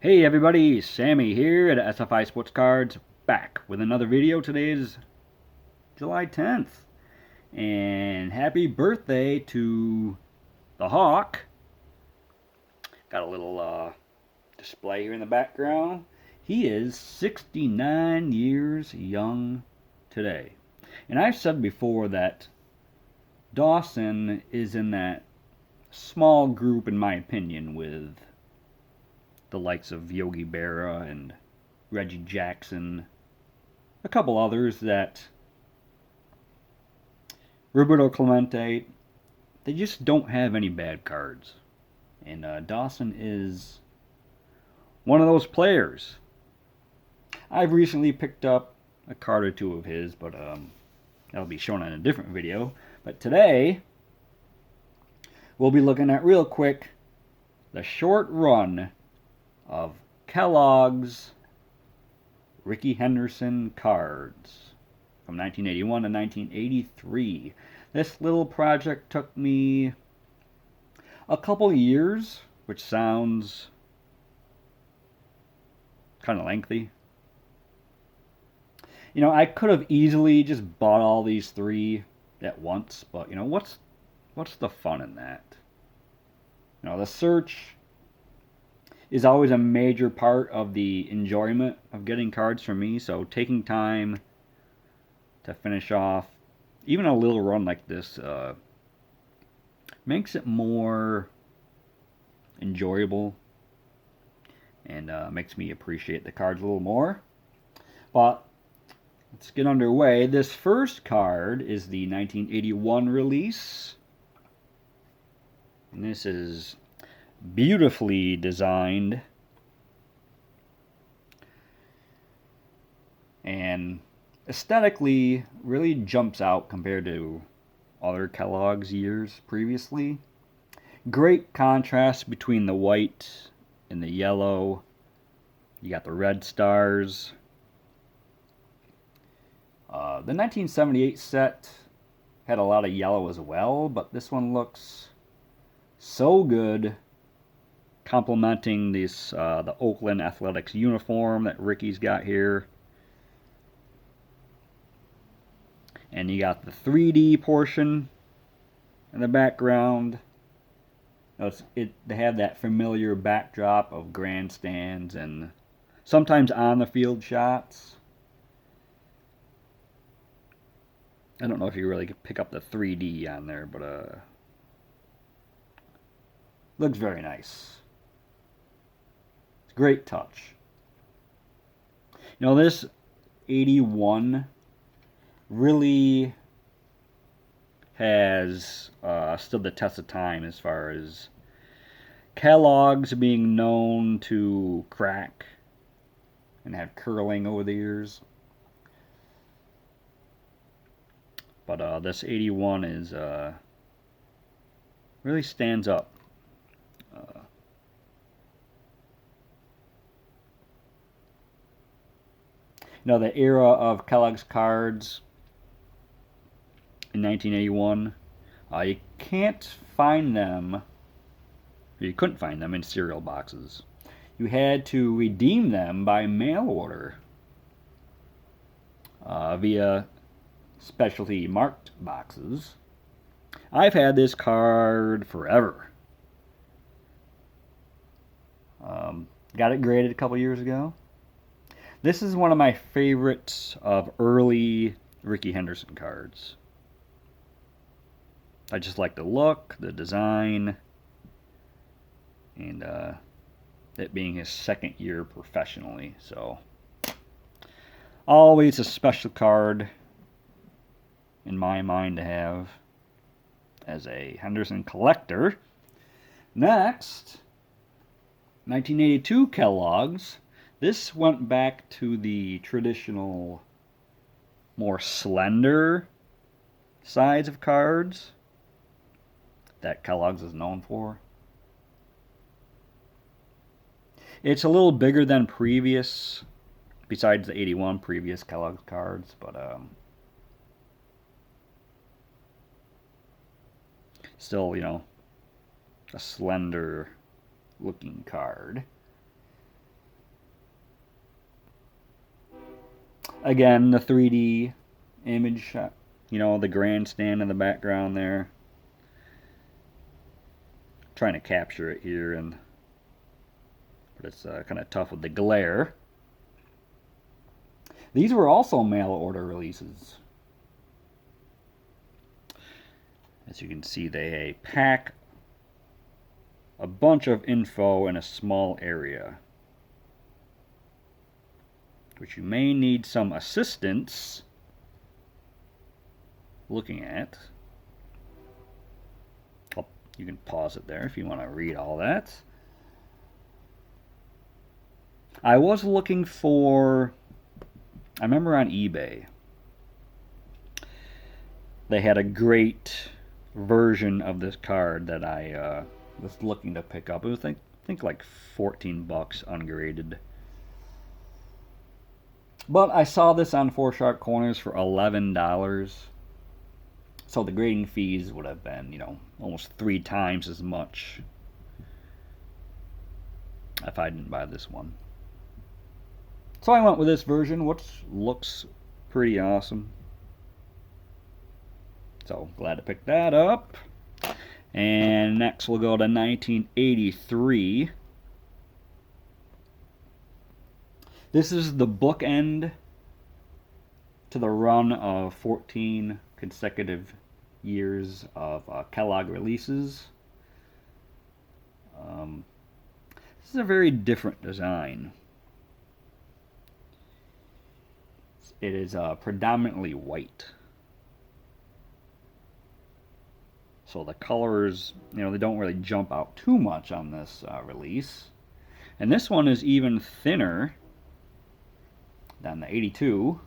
Hey everybody, Sammy here at SFI Sports Cards, back with another video. Today is July 10th, and happy birthday to the Hawk. Got a little display here in the background. He is 69 years young today. And I've said before that Dawson is in that small group, in my opinion, with the likes of Yogi Berra and Reggie Jackson, a couple others that Roberto Clemente, they just don't have any bad cards. And Dawson is one of those players. I've recently picked up a card or two of his, but that'll be shown in a different video. But today, we'll be looking at real quick the short run of Kellogg's Rickey Henderson cards from 1981 to 1983. This little project took me a couple years, which sounds kind of lengthy. You know, I could have easily just bought all these three at once, but you know, what's the fun in that? You know, the search is always a major part of the enjoyment of getting cards for me, so taking time to finish off even a little run like this makes it more enjoyable and makes me appreciate the cards a little more. But let's get underway. This first card is the 1981 release, and this is beautifully designed and aesthetically really jumps out compared to other Kellogg's years previously. Great contrast between the white and the yellow. You got the red stars. The 1978 set had a lot of yellow as well, but this one looks so good, complementing this the Oakland Athletics uniform that Rickey's got here. And you got the 3D portion in the background. They have that familiar backdrop of grandstands and sometimes on the field shots. I don't know if you really could pick up the 3D on there, but looks very nice. It's a great touch. You know, this 81 really has stood the test of time as far as Kellogg's being known to crack and have curling over the years. But this 81 is really stands up. You know, the era of Kellogg's cards in 1981, you can't find them, you couldn't find them in cereal boxes. You had to redeem them by mail order via specialty marked boxes. I've had this card forever. Got it graded a couple years ago. This is one of my favorites of early Rickey Henderson cards. I just like the look, the design, and it being his second year professionally. So, always a special card in my mind to have as a Henderson collector. Next, 1982 Kellogg's. This went back to the traditional, more slender size of cards that Kellogg's is known for. It's a little bigger than previous, besides the 81 previous Kellogg's cards, but still, you know, a slender looking card. Again, the 3D image shot, you know, the grandstand in the background there. Trying to capture it here, but it's kind of tough with the glare. These were also mail order releases. As you can see, they pack a bunch of info in a small area, which you may need some assistance looking at. Oh, you can pause it there if you want to read all that. I was looking for, I remember on eBay, they had a great version of this card that I was looking to pick up. It was, I think like 14 bucks ungraded. But I saw this on Four Sharp Corners for $11. So the grading fees would have been, you know, almost 3 times as much if I didn't buy this one. So I went with this version, which looks pretty awesome. So glad to pick that up. And next we'll go to 1983. This is the bookend to the run of 14 consecutive years of Kellogg releases. This is a very different design. It is predominantly white. So the colors, you know, they don't really jump out too much on this release. And this one is even thinner than the 82.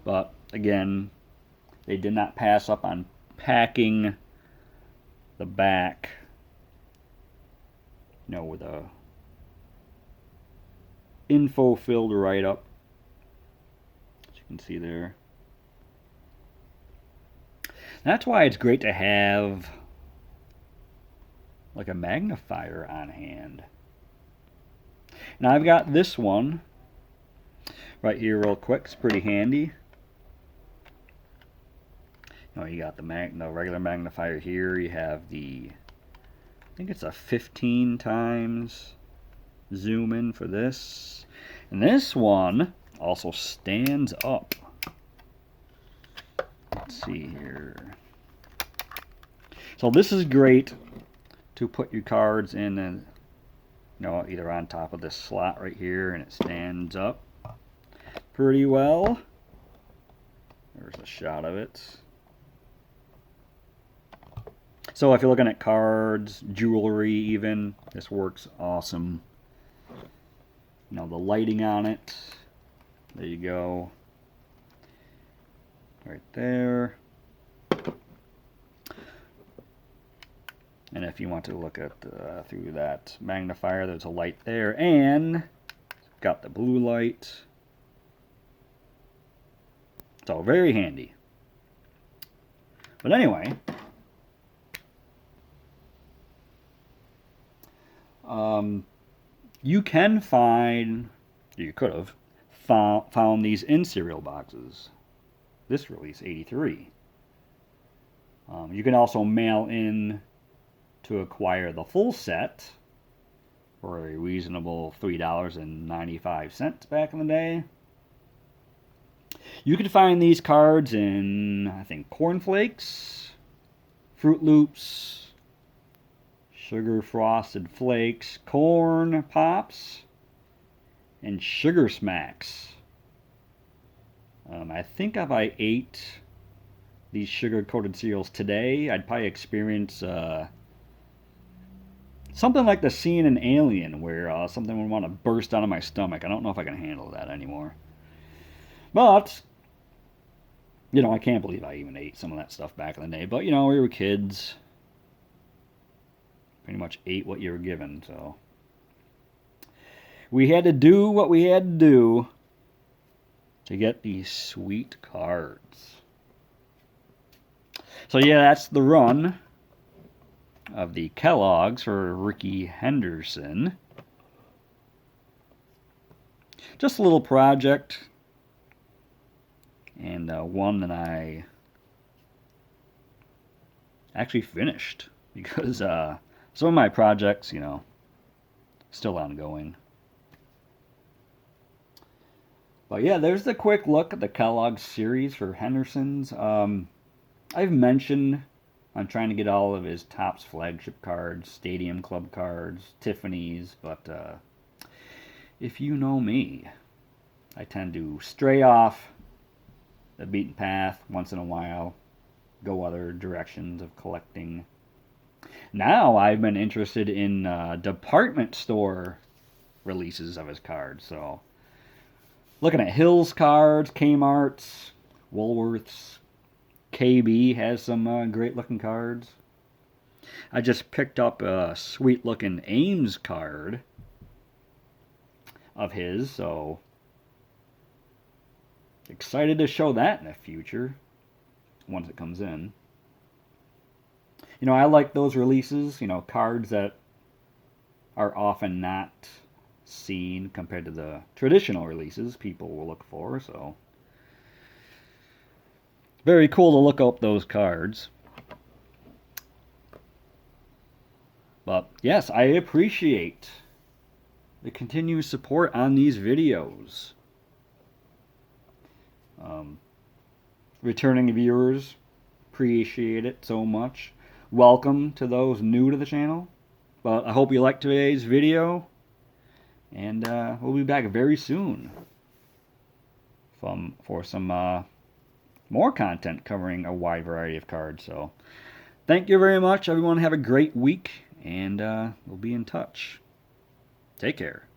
But again, they did not pass up on packing the back, you know, with a info filled right up, as you can see there. That's why it's great to have like a magnifier on hand. Now I've got this one right here real quick. It's pretty handy. You know, you got the regular magnifier here. You have the, I think it's a 15 times zoom in for this. And this one also stands up. Let's see here. So this is great to put your cards in, and you know, either on top of this slot right here, and it stands up pretty well. There's a shot of it. So if you're looking at cards, jewelry even, this works awesome. You know, the lighting on it. There you go. Right there. And if you want to look at through that magnifier, there's a light there, and got the blue light. So very handy. But anyway, you can find, you could have found these in cereal boxes. This release, 83. You can also mail in to acquire the full set for a reasonable $3.95 back in the day. You can find these cards in, I think, Corn Flakes, Fruit Loops, Sugar Frosted Flakes, Corn Pops, and Sugar Smacks. I think if I ate these sugar-coated cereals today, I'd probably experience something like the scene in Alien, where something would want to burst out of my stomach. I don't know if I can handle that anymore. But, you know, I can't believe I even ate some of that stuff back in the day. But, you know, we were kids. Pretty much ate what you were given, so. We had to do what we had to do to get these sweet cards. So yeah, that's the run of the Kellogg's for Rickey Henderson. Just a little project and one that I actually finished because some of my projects, still ongoing. But yeah, there's the quick look at the Kellogg series for Henderson's. I've mentioned I'm trying to get all of his Topps flagship cards, Stadium Club cards, Tiffany's, but if you know me, I tend to stray off the beaten path once in a while, go other directions of collecting. Now I've been interested in department store releases of his cards, so looking at Hills cards, Kmart's, Woolworth's, KB has some great looking cards. I just picked up a sweet looking Ames card of his, so excited to show that in the future once it comes in. I like those releases, cards that are often not seen compared to the traditional releases people will look for, so very cool to look up those cards. But yes, I appreciate the continued support on these videos. Returning viewers, appreciate it so much. Welcome to those new to the channel. But I hope you liked today's video, and we'll be back very soon for some more content covering a wide variety of cards. So thank you very much, everyone. Have a great week, and we'll be in touch. Take care.